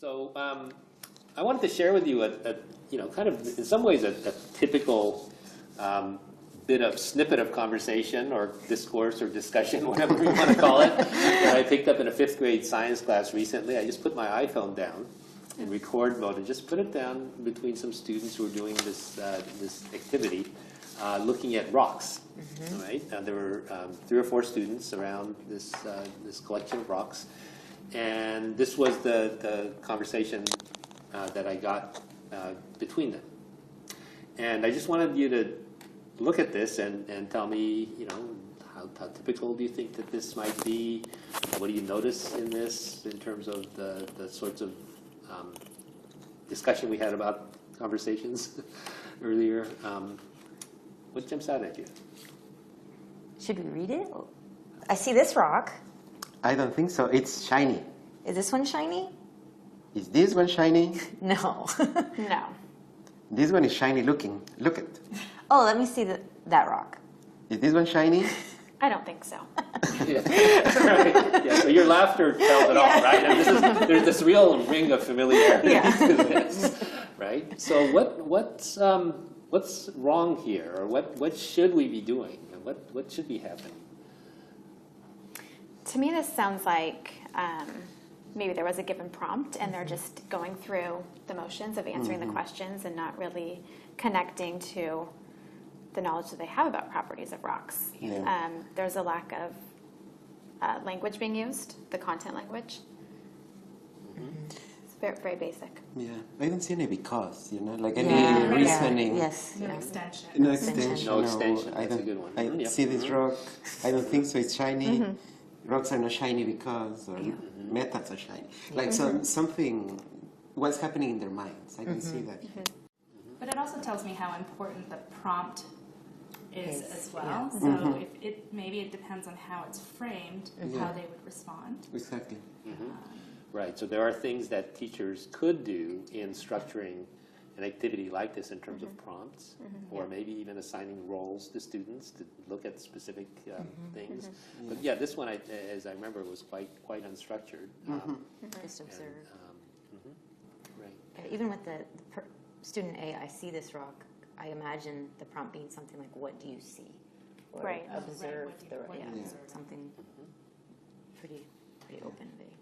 So I wanted to share with you kind of in some ways a typical snippet of conversation or discourse or discussion, whatever you want to call it, that I picked up in a 5th grade science class recently. I just put my iPhone down in record mode and just put it down between some students who were doing this activity, looking at rocks. Mm-hmm. Right? There were 3 or 4 students around this collection of rocks. And this was the conversation that I got between them. And I just wanted you to look at this and tell me, how typical do you think that this might be? What do you notice in this in terms of the sorts of discussion we had about conversations earlier? What jumps out at you? Should we read it? I see this rock. I don't think so. It's shiny. Is this one shiny? Is this one shiny? No. No. This one is shiny looking. Look at. Oh, let me see that rock. Is this one shiny? I don't think so. Yeah. Right. Yeah, so your laughter tells it all, right? And there's this real ring of familiarity to this, right? So what's wrong here, or what should we be doing, and what should be happening? To me, this sounds like maybe there was a given prompt, and they're just going through the motions of answering the questions and not really connecting to the knowledge that they have about properties of rocks. Yeah. There's a lack of language being used, the content language. It's very, very basic. Yeah. I don't see any because, like any reasoning. Yes. No Yeah. extension. No extension. No extension. I That's a don't, good one. I see this rock. I don't think so. It's shiny. Rocks are not shiny because, or metals are shiny. Like something, what's happening in their minds. I don't see that. But it also tells me how important the prompt is Yes. as well. So if maybe it depends on how it's framed, how they would respond. Exactly. Right, so there are things that teachers could do in structuring an activity like this in terms of prompts, or maybe even assigning roles to students to look at specific things. But yeah, this one, as I remember, was quite unstructured. Just observe. Right. Even with the student A, I see this rock. I imagine the prompt being something like, "What do you see?" Or Right. observe What the do you yeah, observe? something pretty open, vague.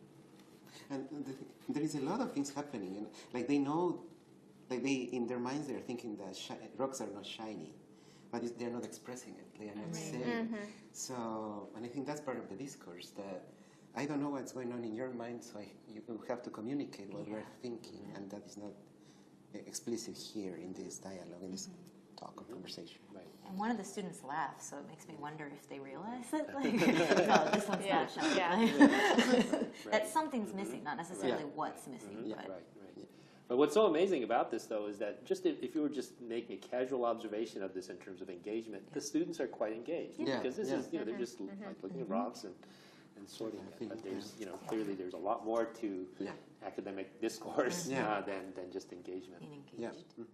And there is a lot of things happening, and like they know, like in their minds they're thinking that rocks are not shiny, but they're not expressing it. They are not saying. So, and I think that's part of the discourse, that I don't know what's going on in your mind, so you have to communicate what we're thinking, and that is not explicit here in this dialogue, in this talk or conversation. Right. And one of the students laughs, so it makes me wonder if they realize that, like, no, this one's not shiny. Yeah. That something's missing, not necessarily what's missing. Yeah. But Right. But what's so amazing about this, though, is that just if you were just making a casual observation of this in terms of engagement, the students are quite engaged. Yeah. Because this is, they're just like looking at rocks and sorting it. But there's, clearly there's a lot more to academic discourse than just engagement. being engaged. Yeah.